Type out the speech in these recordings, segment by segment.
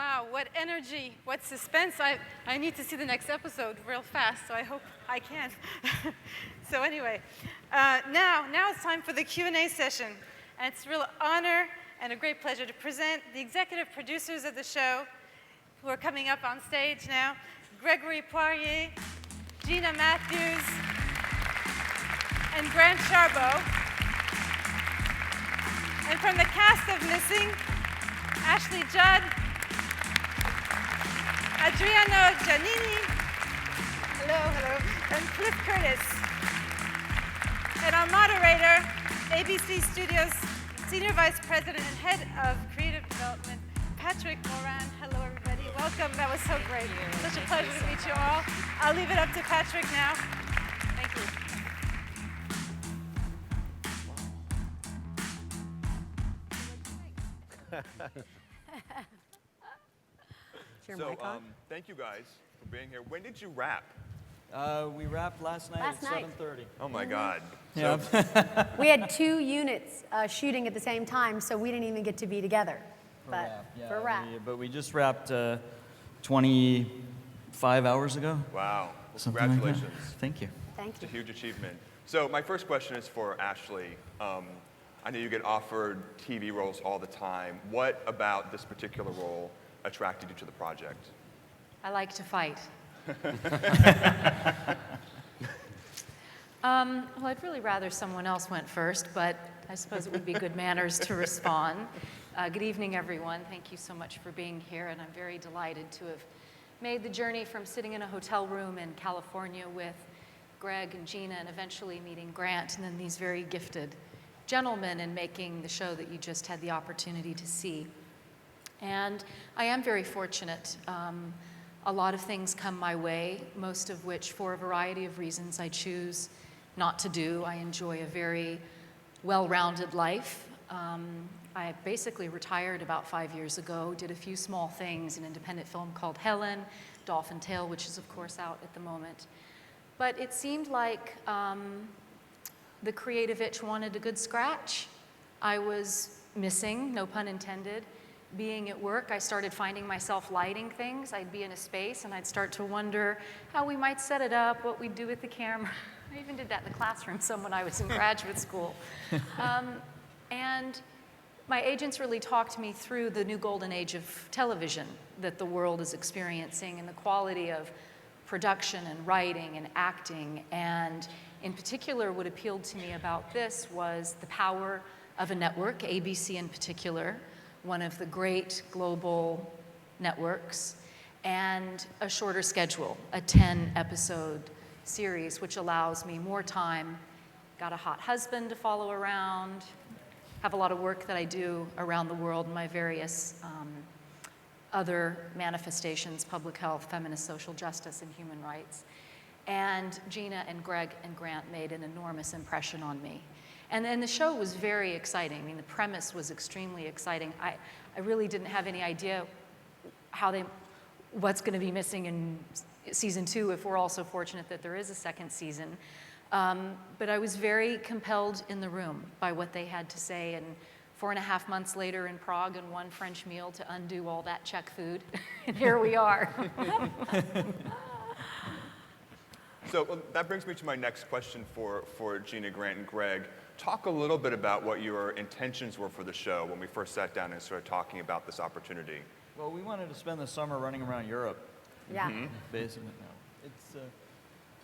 Wow, what energy, what suspense. I need to see the next episode real fast, so I hope I can. So anyway, now it's time for the Q&A session. And it's a real honor and a great pleasure to present the executive producers of the show who are coming up on stage now. Gregory Poirier, Gina Matthews, and Grant Charbeau. And from the cast of Missing, Ashley Judd, Adriano Giannini, hello, and Cliff Curtis. And our moderator, ABC Studios Senior Vice President and Head of Creative Development, Patrick Moran. Hello, everybody. Welcome. That was so great. Such a pleasure to meet you all. I'll leave it up to Patrick now. Thank you. Thank you guys for being here. When did you wrap? We wrapped last night at 7:30. Oh my God. Yeah. We had 2 units shooting at the same time, so we didn't even get to be together. For a wrap. But we just wrapped 25 hours ago. Wow. Well, Something congratulations. like that. Thank you. Thank It's a you. huge achievement. So my first question is for Ashley. I know you get offered TV roles all the time. What about this particular role attracted you to the project? I like to fight. Well, I'd really rather someone else went first, but I suppose it would be good manners to respond. Good evening, everyone. Thank you so much for being here, and I'm very delighted to have made the journey from sitting in a hotel room in California with Greg and Gina and eventually meeting Grant and then these very gifted gentlemen and making the show that you just had the opportunity to see. And I am very fortunate. A lot of things come my way, most of which, for a variety of reasons, I choose not to do. I enjoy a very well-rounded life. I basically retired about 5 years ago, did a few small things, an independent film called Helen, Dolphin Tale, which is, of course, out at the moment. But it seemed like the creative itch wanted a good scratch. I was missing, no pun intended. Being at work, I started finding myself lighting things. I'd be in a space and I'd start to wonder how we might set it up, what we'd do with the camera. I even did that in the classroom some when I was in graduate school. And my agents really talked me through the new golden age of television that the world is experiencing and the quality of production and writing and acting. And in particular, what appealed to me about this was the power of a network, ABC in particular, one of the great global networks, and a shorter schedule, a 10-episode series, which allows me more time. Got a hot husband to follow around, have a lot of work that I do around the world in my various other manifestations, public health, feminist social justice, and human rights. And Gina and Greg and Grant made an enormous impression on me. And then the show was very exciting. I mean, the premise was extremely exciting. I really didn't have any idea what's going to be missing in season 2, if we're also fortunate that there is a second season. But I was very compelled in the room by what they had to say. And 4.5 months later in Prague and 1 French meal to undo all that Czech food. And here we are. So that brings me to my next question for Gina, Grant, and Greg. Talk a little bit about what your intentions were for the show when we first sat down and started talking about this opportunity. Well, we wanted to spend the summer running around Europe. Yeah. Basically, no. It's. Do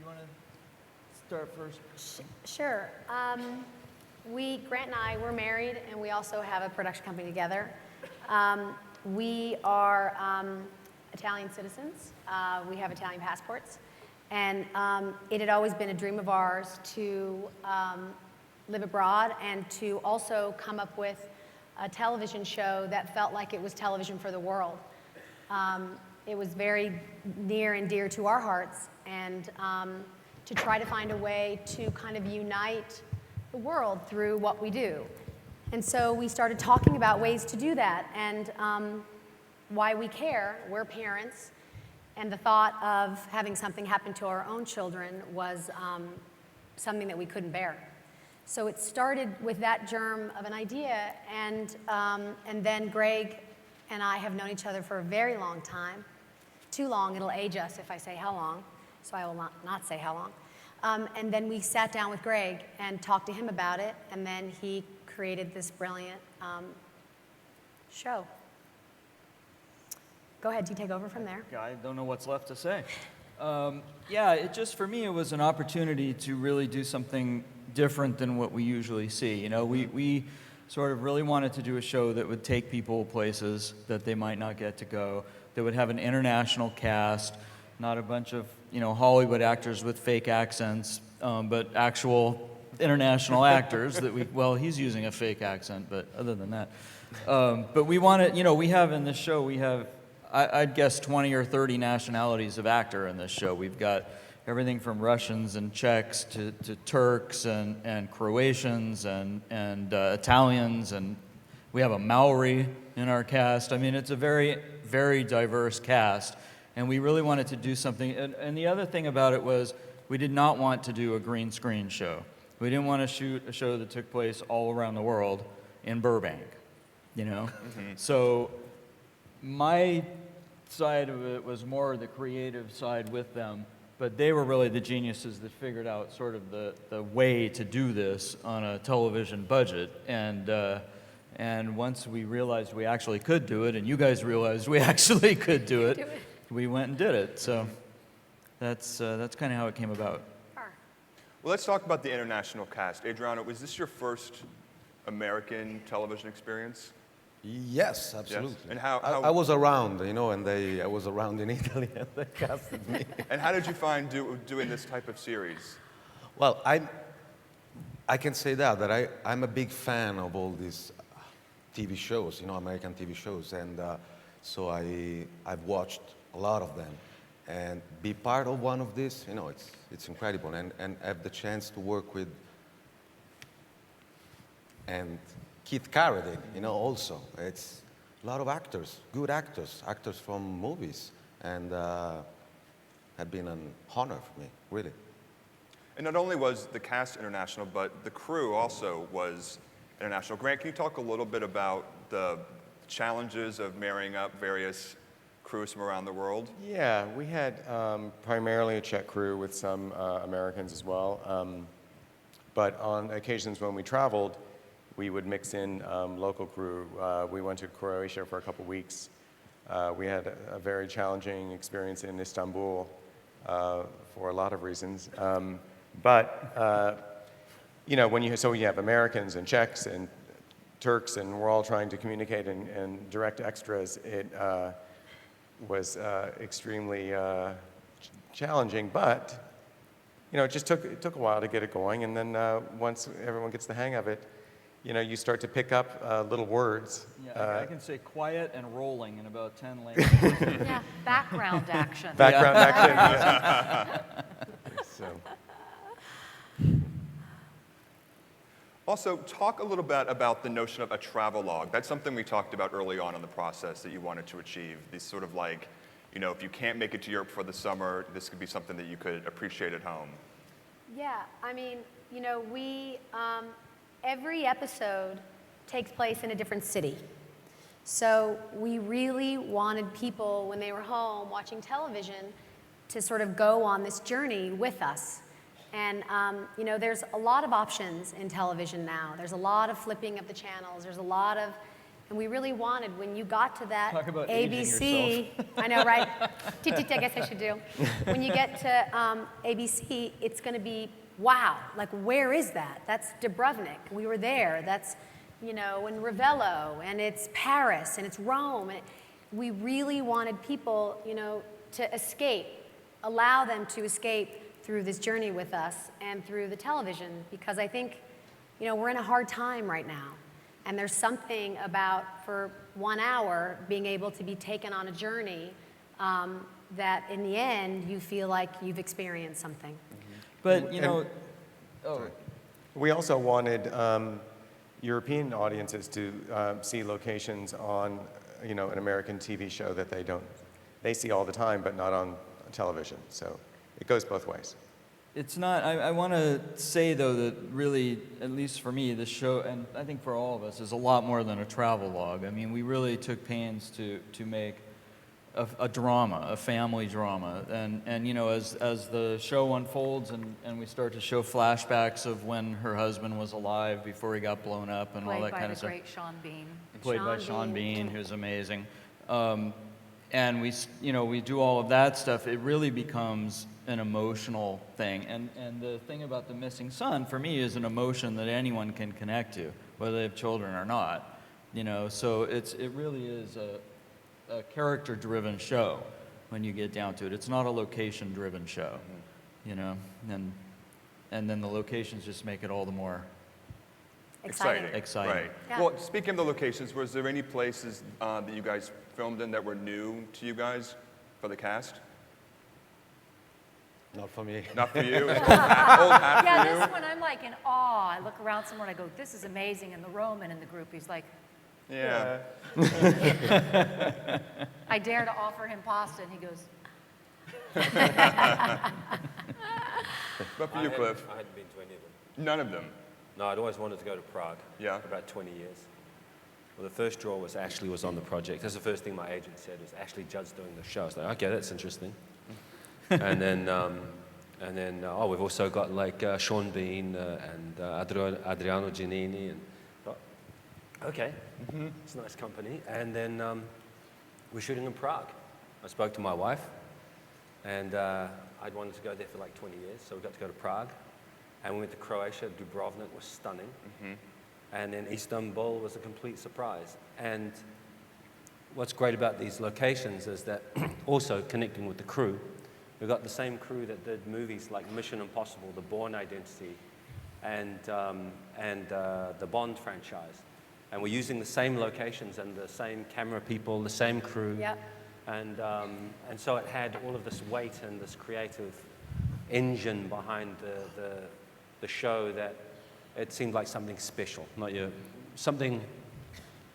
you want to start first? Sure. Grant and I, we're married, and we also have a production company together. We are Italian citizens. We have Italian passports. And it had always been a dream of ours to live abroad and to also come up with a television show that felt like it was television for the world. It was very near and dear to our hearts, and to try to find a way to kind of unite the world through what we do. And so we started talking about ways to do that and why we care. We're parents. And the thought of having something happen to our own children was something that we couldn't bear. So it started with that germ of an idea, and then Greg and I have known each other for a very long time. Too long, it'll age us if I say how long, so I will not say how long. And then we sat down with Greg and talked to him about it, and then he created this brilliant show. Go ahead, you take over from there. I don't know what's left to say. Yeah, it just, for me, it was an opportunity to really do something different than what we usually see. You know, we sort of really wanted to do a show that would take people places that they might not get to go, that would have an international cast, not a bunch of, you know, Hollywood actors with fake accents, but actual international actors that well, he's using a fake accent, but other than that. But we wanted, you know, we have in this show, we have, I'd guess 20 or 30 nationalities of actor in this show. We've got everything from Russians and Czechs to Turks and Croatians and Italians, and we have a Maori in our cast. I mean, it's a very, very diverse cast, and we really wanted to do something. And the other thing about it was we did not want to do a green screen show. We didn't want to shoot a show that took place all around the world in Burbank, you know? Mm-hmm. So my side of it was more the creative side with them, but they were really the geniuses that figured out sort of the way to do this on a television budget. And once we realized we actually could do it, and you guys realized we actually could do it, we went and did it. So that's kind of how it came about. Well, let's talk about the international cast. Adriano, was this your first American television experience? Yes, absolutely. Yes. And how I was around, you know, and I was around in Italy, and they casted me. And how did you find doing this type of series? Well, I can say that I'm a big fan of all these TV shows, you know, American TV shows, and so I've watched a lot of them, and be part of one of these, you know, it's incredible, and have the chance to work with and Keith Carradine, you know, also. It's a lot of actors, good actors from movies, and have been an honor for me, really. And not only was the cast international, but the crew also was international. Grant, can you talk a little bit about the challenges of marrying up various crews from around the world? Yeah, we had primarily a Czech crew with some Americans as well. But on occasions when we traveled, we would mix in local crew. We went to Croatia for a couple weeks. We had a very challenging experience in Istanbul for a lot of reasons. You know, so you have Americans and Czechs and Turks, and we're all trying to communicate and direct extras. It was extremely challenging, but you know, it just took a while to get it going. And then once everyone gets the hang of it, you know, you start to pick up little words. Yeah, I can say quiet and rolling in about 10 languages. Yeah, background action. Background action. So. Also, talk a little bit about the notion of a travelogue. That's something we talked about early on in the process that you wanted to achieve. These sort of like, you know, if you can't make it to Europe for the summer, this could be something that you could appreciate at home. Yeah, I mean, you know, we, every episode takes place in a different city. So we really wanted people, when they were home watching television, to sort of go on this journey with us. And, you know, there's a lot of options in television now. There's a lot of flipping of the channels. There's a lot of, and we really wanted, when you got to that Talk about ABC, I know, right? I guess I should do. When you get to ABC, it's going to be, wow, like, where is that? That's Dubrovnik. We were there. That's, you know, in Ravello, and it's Paris, and it's Rome. And we really wanted people, you know, to escape, allow them to escape through this journey with us and through the television, because I think, you know, we're in a hard time right now. And there's something about, for 1 hour, being able to be taken on a journey that in the end, you feel like you've experienced something. But, you know, We also wanted European audiences to see locations on, you know, an American TV show that they see all the time, but not on television. So it goes both ways. it's not, I want to say, though, that really, at least for me, this show, and I think for all of us, is a lot more than a travel log. I mean, we really took pains to make a drama, a family drama. And you know, as the show unfolds and we start to show flashbacks of when her husband was alive before he got blown up and all that kind of stuff. Played by the great Sean Bean. Played by Sean Sean Bean. Bean, who's amazing. And we do all of that stuff. It really becomes an emotional thing. And the thing about the missing son, for me, is an emotion that anyone can connect to, whether they have children or not. You know, so it really is a character-driven show when you get down to it. It's not a location-driven show, you know, and then the locations just make it all the more Exciting. exciting. Right. Yeah. Well, speaking of the locations, was there any places that you guys filmed in that were new to you guys for the cast? Not for me. Not for you? Old hat Yeah, for you? this one I'm like in awe. I look around somewhere and I go, this is amazing. And the Roman in the group, he's like, Yeah. I dare to offer him pasta, and he goes, But for you, Cliff? I hadn't been to any of them. None of them. No, I'd always wanted to go to Prague. Yeah. For about 20 years. Well, the first draw was Ashley was on the project. That's the first thing my agent said was Ashley Judd's doing the show. I was like, okay, that's interesting. and then we've also got like Sean Bean and Adriano Giannini, and thought, okay, it's a nice company. And then we're shooting in Prague. I spoke to my wife, and I'd wanted to go there for like 20 years, so we got to go to Prague. And we went to Croatia. Dubrovnik was stunning. And then Istanbul was a complete surprise. And what's great about these locations is that also connecting with the crew, we've got the same crew that did movies like Mission Impossible, The Bourne Identity, and the Bond franchise. And we're using the same locations and the same camera people, the same crew. Yep. And so it had all of this weight and this creative engine behind the show that it seemed like something special, something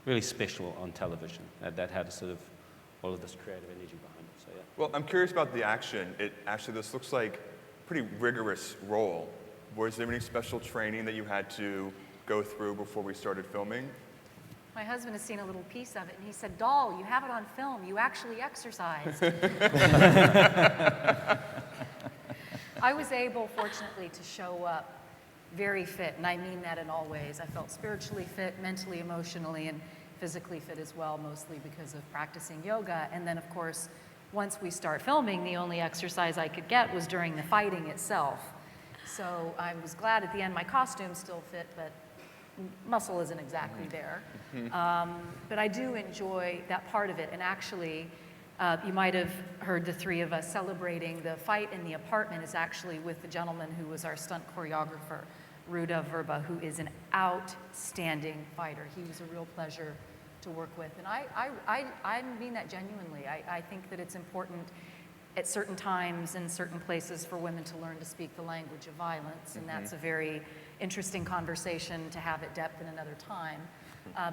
really special on television that had a sort of all of this creative energy behind it. So yeah. Well, I'm curious about the action. This looks like a pretty rigorous role. Was there any special training that you had to go through before we started filming? my husband has seen a little piece of it, and he said, Doll, you have it on film. You actually exercised. I was able, fortunately, to show up very fit, and I mean that in all ways. I felt spiritually fit, mentally, emotionally, and physically fit as well, mostly because of practicing yoga. And then, of course, once we start filming, the only exercise I could get was during the fighting itself. So I was glad at the end my costume still fit, but muscle isn't exactly there. But I do enjoy that part of it. And actually, you might have heard the three of us celebrating the fight in the apartment is actually with the gentleman who was our stunt choreographer, Ruda Verba, who is an outstanding fighter. He was a real pleasure to work with. And I mean that genuinely. I think that it's important at certain times and certain places for women to learn to speak the language of violence. And that's a very interesting conversation to have at depth in another time.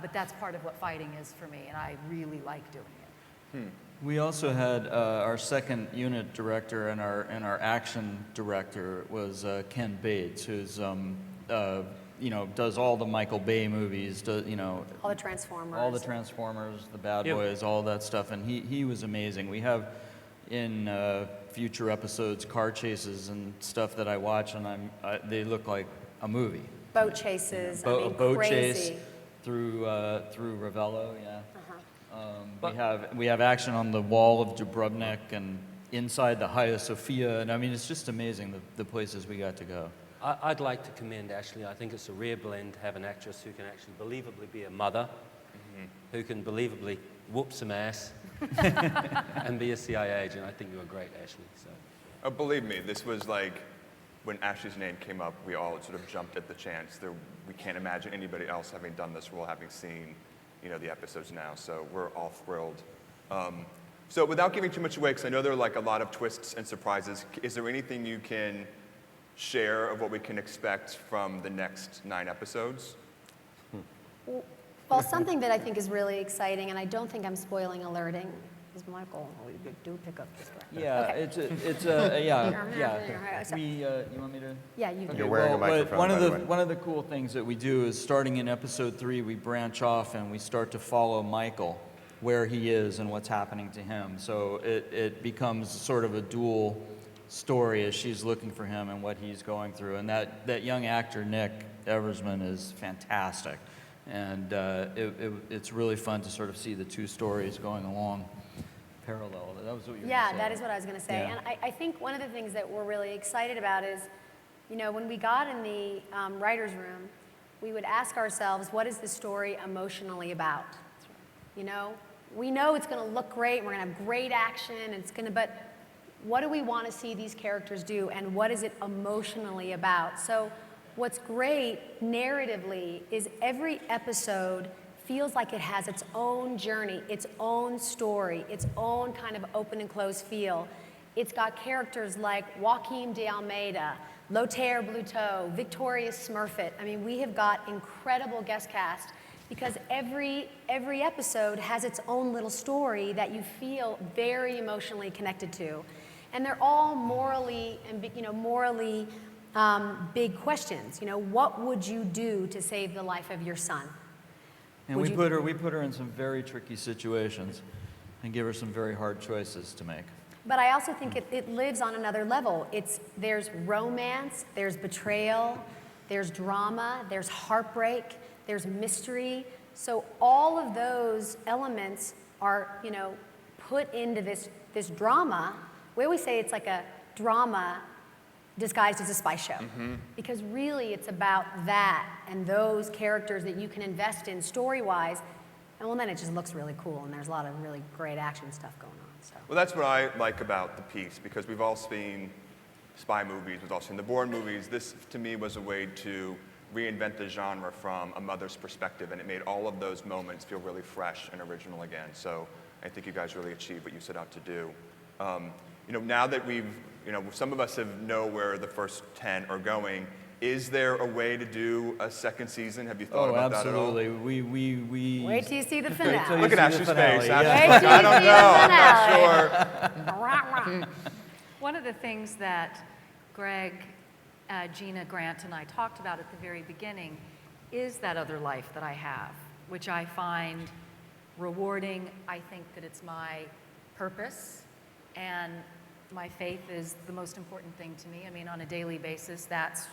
But that's part of what fighting is for me, and I really like doing it. We also had our second unit director and our action director was Ken Bates, who's does all the Michael Bay movies, All the Transformers. all the Transformers, the Bad Yep. Boys, all that stuff, and he was amazing. We have in future episodes car chases and stuff that I watch, and they look like a movie. Boat chases. I A mean, boat crazy. chase through Ravello, yeah. We have action on the wall of Dubrovnik and inside the Hagia Sophia, and I mean, it's just amazing the places we got to go. I'd like to commend Ashley. I think it's a rare blend to have an actress who can actually believably be a mother, who can believably whoop some ass, and be a CIA agent. I think you're great, Ashley. So. Oh, believe me, this was like, when Ashley's name came up, we all sort of jumped at the chance. We can't imagine anybody else having done this role, having seen, the episodes now. So we're all thrilled. So without giving too much away, because I know there are like a lot of twists and surprises, is there anything you can share of what we can expect from the next 9 episodes? Well, something that I think is really exciting, and I don't think I'm spoiling is Michael. Oh, you do pick up this guy. Yeah, Okay. yeah. You want me to? Yeah, you do. You're wearing a but microphone, one of by the the way. one of the cool things that we do is starting in episode 3, we branch off and we start to follow Michael, where he is and what's happening to him. So it becomes sort of a dual story as she's looking for him and what he's going through. And that young actor, Nick Eversman, is fantastic. And it's really fun to sort of see the two stories going along parallel. That was what you were Yeah, saying. that is what I was going to say. Yeah. And I think one of the things that we're really excited about is, you know, when we got in the writer's room, we would ask ourselves, what is the story emotionally about? You know, we know it's going to look great, and we're going to have great action, and it's going to, but what do we want to see these characters do, and what is it emotionally about? So what's great narratively is every episode feels like it has its own journey, its own story, its own kind of open and closed feel. It's got characters like Joaquim de Almeida, Lothaire Bluteau, Victoria Smurfett. I mean, we have got incredible guest cast because every episode has its own little story that you feel very emotionally connected to. And they're all morally big questions. You know, what would you do to save the life of your son? And we put her in some very tricky situations and give her some very hard choices to make. But I also think it lives on another level. There's romance, there's betrayal, there's drama, there's heartbreak, there's mystery. So all of those elements are, you know, put into this drama. We always say it's like a drama disguised as a spy show. Because really it's about that and those characters that you can invest in story-wise. And well, then it just looks really cool, and there's a lot of really great action stuff going on. So. Well, that's what I like about the piece, because we've all seen spy movies, we've all seen the Bourne movies. This, to me, was a way to reinvent the genre from a mother's perspective, and it made all of those moments feel really fresh and original again. So I think you guys really achieved what you set out to do. You know, now that some of us know where the first 10 are going, is there a way to do a second season? Have you thought about that at all? Absolutely. We Wait till you see the finale. Look at Ashley's face. Yeah. Ashley's like, I don't know, I'm not sure. One of the things that Greg, Gina, Grant, and I talked about at the very beginning is that other life that I have, which I find rewarding. I think that it's my purpose, and my faith is the most important thing to me. I mean, on a daily basis, that's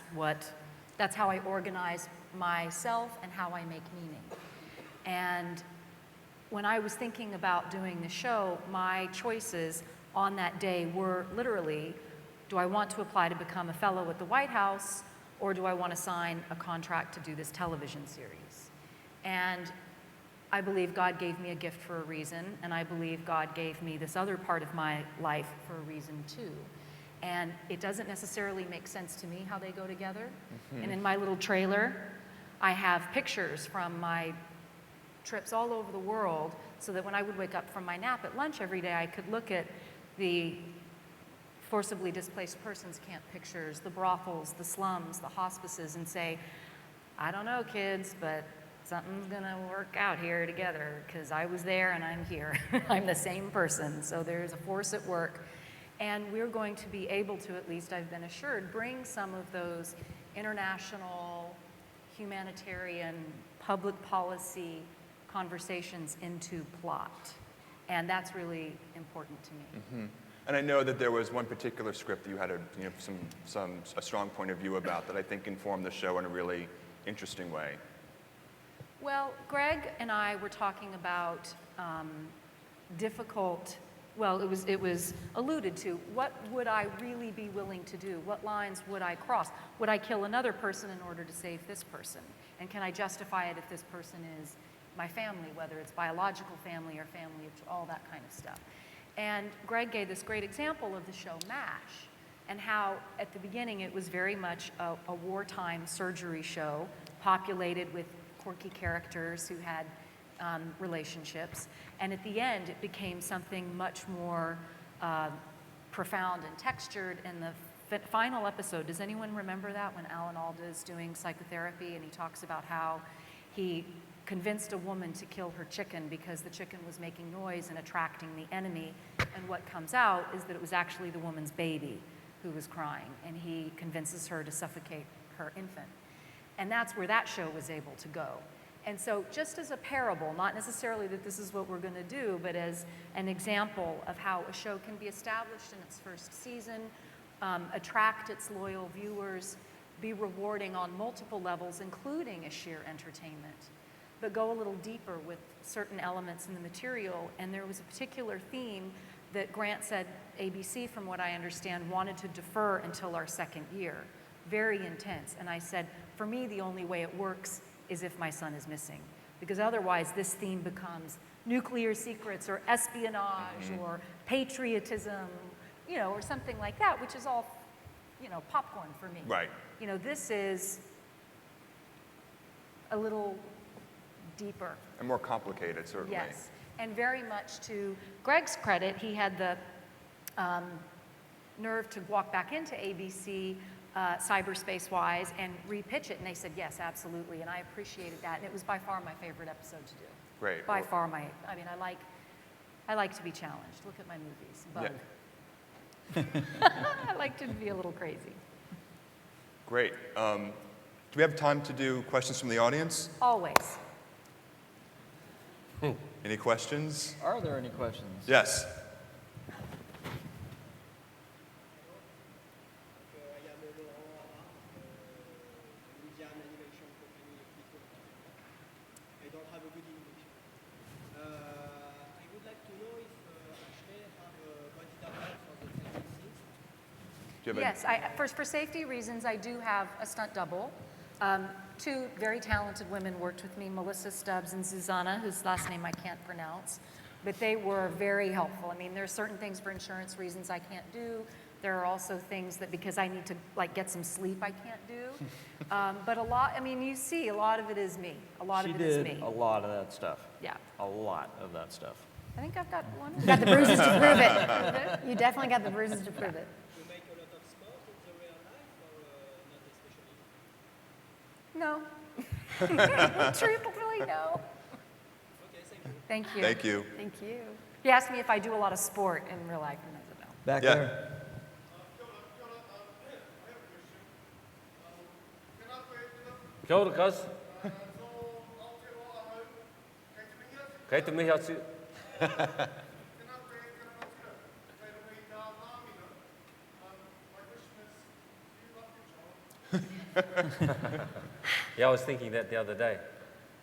how I organize myself and how I make meaning. And when I was thinking about doing the show, my choices on that day were literally, do I want to apply to become a fellow at the White House, or do I want to sign a contract to do this television series? And I believe God gave me a gift for a reason, and I believe God gave me this other part of my life for a reason too. And it doesn't necessarily make sense to me how they go together. And in my little trailer, I have pictures from my trips all over the world, so that when I would wake up from my nap at lunch every day, I could look at the forcibly displaced persons camp pictures, the brothels, the slums, the hospices, and say, I don't know, kids, but something's gonna work out here together, because I was there and I'm here. I'm the same person, so there's a force at work. And we're going to be able to, at least I've been assured, bring some of those international, humanitarian, public policy conversations into plot. And that's really important to me. And I know that there was one particular script that you had a strong point of view about that I think informed the show in a really interesting way. Well, Greg and I were talking about it was alluded to, what would I really be willing to do? What lines would I cross? Would I kill another person in order to save this person? And can I justify it if this person is my family, whether it's biological family or family, all that kind of stuff? And Greg gave this great example of the show MASH, and how at the beginning it was very much a wartime surgery show populated with quirky characters who had relationships, and at the end it became something much more profound and textured. In the final episode, does anyone remember that, when Alan Alda is doing psychotherapy and he talks about how he convinced a woman to kill her chicken because the chicken was making noise and attracting the enemy. And what comes out is that it was actually the woman's baby who was crying, and he convinces her to suffocate her infant. And that's where that show was able to go. And so just as a parable, not necessarily that this is what we're going to do, but as an example of how a show can be established in its first season, attract its loyal viewers, be rewarding on multiple levels, including a sheer entertainment, but go a little deeper with certain elements in the material. And there was a particular theme that Grant said ABC, from what I understand, wanted to defer until our second year. Very intense. And I said, for me, the only way it works is if my son is missing, because otherwise this theme becomes nuclear secrets or espionage or patriotism, you know, or something like that, which is all, you know, popcorn for me. Right. You know, this is a little deeper. And more complicated, certainly. Yes, and very much to Greg's credit, he had the nerve to walk back into ABC cyberspace-wise and repitch it, and they said, yes, absolutely, and I appreciated that, and it was by far my favorite episode to do. Great. By far I like to be challenged. Look at my movies. Bug. Yeah. I like to be a little crazy. Great. Do we have time to do questions from the audience? Always. Any questions? Are there any questions? Yes. I don't have a good English. I would like to know if Ashley have quantity for the filming scenes. Do you have Yes, for safety reasons, I do have a stunt double. Two very talented women worked with me, Melissa Stubbs and Zuzana, whose last name I can't pronounce, but they were very helpful. I mean, there are certain things for insurance reasons I can't do. There are also things that because I need to like get some sleep I can't do. But a lot, I mean, you see, a lot of it is me. A lot of it is me. She did a lot of that stuff. Yeah. A lot of that stuff. I think I've got one. You got the bruises to prove it. You definitely got the bruises to prove it. You make a lot of sport in the real life or not especially? No. Truthfully, no. Okay, thank Thank you. you. Thank you. Thank you. He asked me if I do a lot of sport in real life, and I said no. Back Yeah. there. Kia ora, cuz. Kei te mihi atu. Yeah, I was thinking that the other day.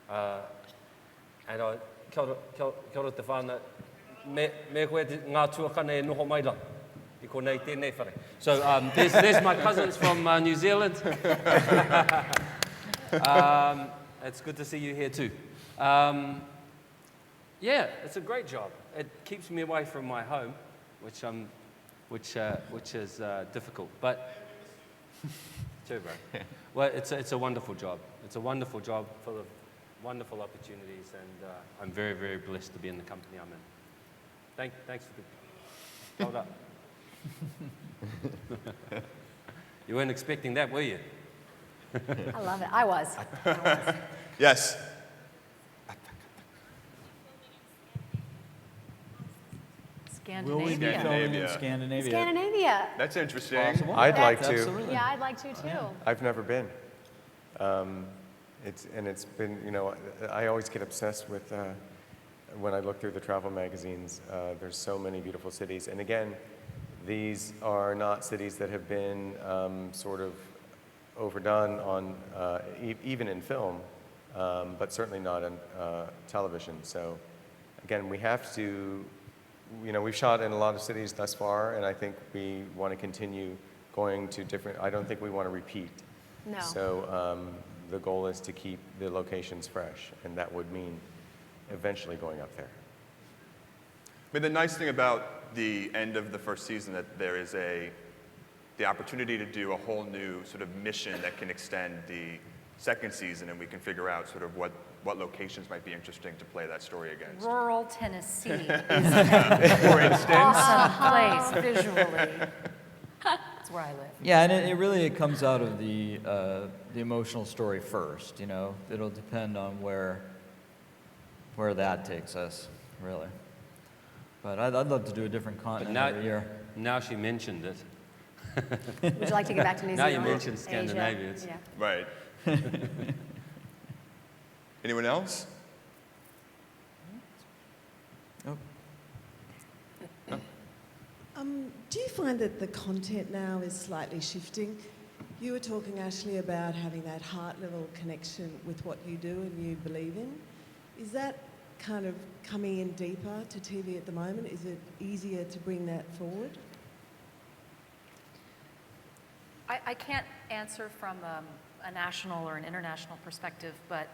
And kia ora te whānau. Me koe ngā tuakana e noho mai la. I ko nei tēnei whare. So there's my cousins from New Zealand. It's good to see you here too. Yeah, it's a great job. It keeps me away from my home, which is difficult. But too, bro. Well, it's a wonderful job. It's a wonderful job full of wonderful opportunities, and I'm very, very blessed to be in the company I'm in. Thanks for the hold up. You weren't expecting that, were you? I love it. I was. Yes. Will we be Scandinavia. filming in Scandinavia? Scandinavia. That's interesting. Possible? I'd like to. Absolutely. Yeah, I'd like to too. I've never been. It's been, you know, I always get obsessed with, when I look through the travel magazines, there's so many beautiful cities. And again, these are not cities that have been sort of overdone on, even in film, but certainly not on television. So again, we have to, you know, we've shot in a lot of cities thus far, and I think we want to continue going to different, I don't think we want to repeat. No. So the goal is to keep the locations fresh, and that would mean eventually going up there. I mean, the nice thing about the end of the first season that there is the opportunity to do a whole new sort of mission that can extend the second season, and we can figure out sort of what locations might be interesting to play that story against. Rural Tennessee is For instance. awesome place visually. That's where I live. Yeah, and it really comes out of the emotional story first. You know, it'll depend on where where that takes us, really. But I'd love to do a different But continent now, every year. now she mentioned it. Would you like to get back to New Now Zealand? you mentioned Asia? Scandinavia. It's- Yeah. Right. Anyone else? Oh. Do you find that the content now is slightly shifting? You were talking, Ashley, about having that heart-level connection with what you do and you believe in. Is that kind of coming in deeper to TV at the moment? Is it easier to bring that forward? I can't answer from a national or an international perspective, but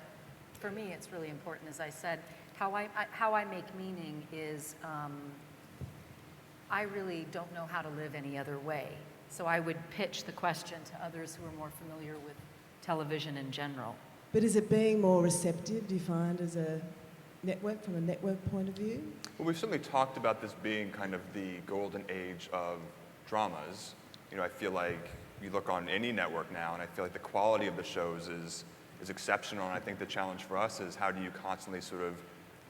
for me, it's really important, as I said, how I make meaning is I really don't know how to live any other way. So I would pitch the question to others who are more familiar with television in general. But is it being more receptive, do you find, as a network, from a network point of view? Well, we've certainly talked about this being kind of the golden age of dramas. You know, I feel like you look on any network now, and I feel like the quality of the shows is exceptional. And I think the challenge for us is how do you constantly sort of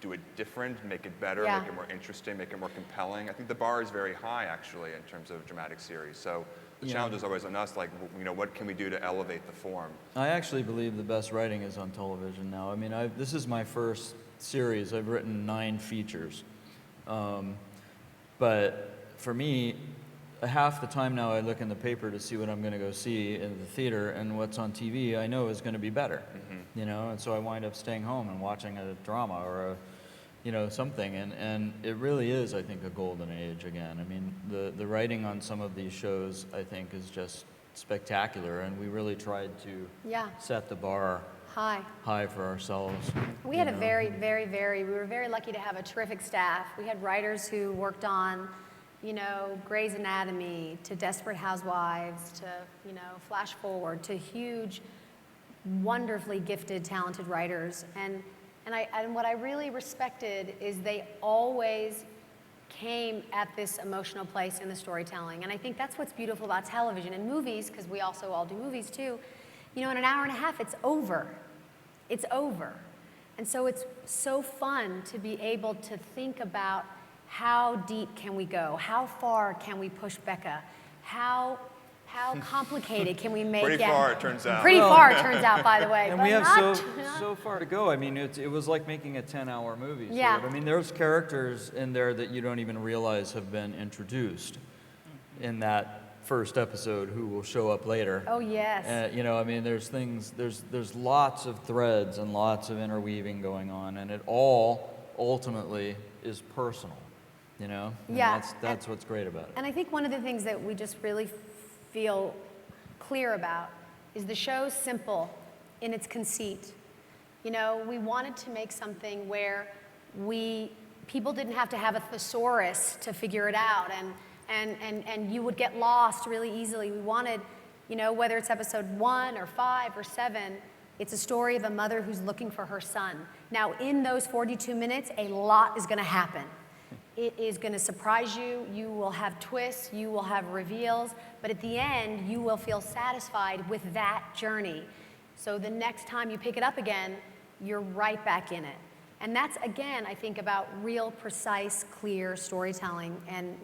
do it different, make it better, Yeah. make it more interesting, make it more compelling. I think the bar is very high, actually, in terms of dramatic series. So the Yeah. challenge is always on us, like, you know, what can we do to elevate the form? I actually believe the best writing is on television now. I mean, this is my first series. I've written 9 features. But for me, half the time now I look in the paper to see what I'm going to go see in the theater, and what's on TV I know is going to be better. You know, and so I wind up staying home and watching a drama or something, and it really is, I think, a golden age again. I mean, the writing on some of these shows, I think, is just spectacular, and we really tried to set the bar high for ourselves. We had a we were very lucky to have a terrific staff. We had writers who worked on, Grey's Anatomy, to Desperate Housewives, to, Flash Forward, to huge, wonderfully gifted, talented writers. And what I really respected is they always came at this emotional place in the storytelling. And I think that's what's beautiful about television and movies, because we also all do movies too. In an hour and a half, it's over. It's over. And so it's so fun to be able to think about how deep can we go? How far can we push Becca? How complicated can we make it? Pretty far, it turns out. Pretty far, it turns out, by the way. And but we have not, so far to go. I mean, it was like making a 10-hour movie. Sort Yeah. of. I mean, there's characters in there that you don't even realize have been introduced in that first episode who will show up later. Oh, yes. I mean, there's lots of threads and lots of interweaving going on, and it all ultimately is personal, And Yeah. that's what's great about it. And I think one of the things that we just really feel clear about is the show's simple in its conceit. We wanted to make something where people didn't have to have a thesaurus to figure it out, and you would get lost really easily. We wanted, whether it's episode 1 or 5 or 7, it's a story of a mother who's looking for her son. Now, in those 42 minutes, a lot is going to happen. It is going to surprise you. You will have twists. You will have reveals. But at the end, you will feel satisfied with that journey. So the next time you pick it up again, you're right back in it. And that's, again, I think, about real, precise, clear storytelling and,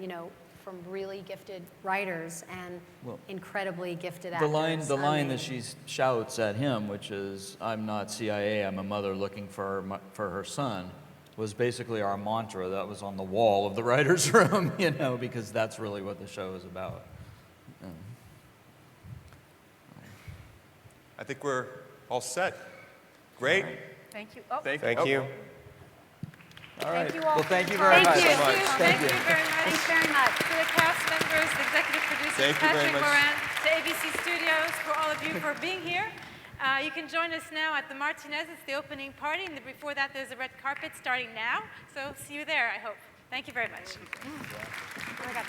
from really gifted writers and incredibly gifted actors. The line that she shouts at him, which is, "I'm not CIA, I'm a mother looking for her son," was basically our mantra that was on the wall of the writer's room, because that's really what the show is about. I think we're all set. Great. Thank you. Oh. Thank Thank you. All right. Thank you all. Well, thank you very much. Thank you very much. Thanks very much. To the cast members, the executive producers, Thank you very Patrick much. Moran, to ABC Studios, for all of you for being here. You can join us now at the Martinez. It's the opening party, and before that, there's a red carpet starting now. So see you there, I hope. Thank you very much. Oh my God.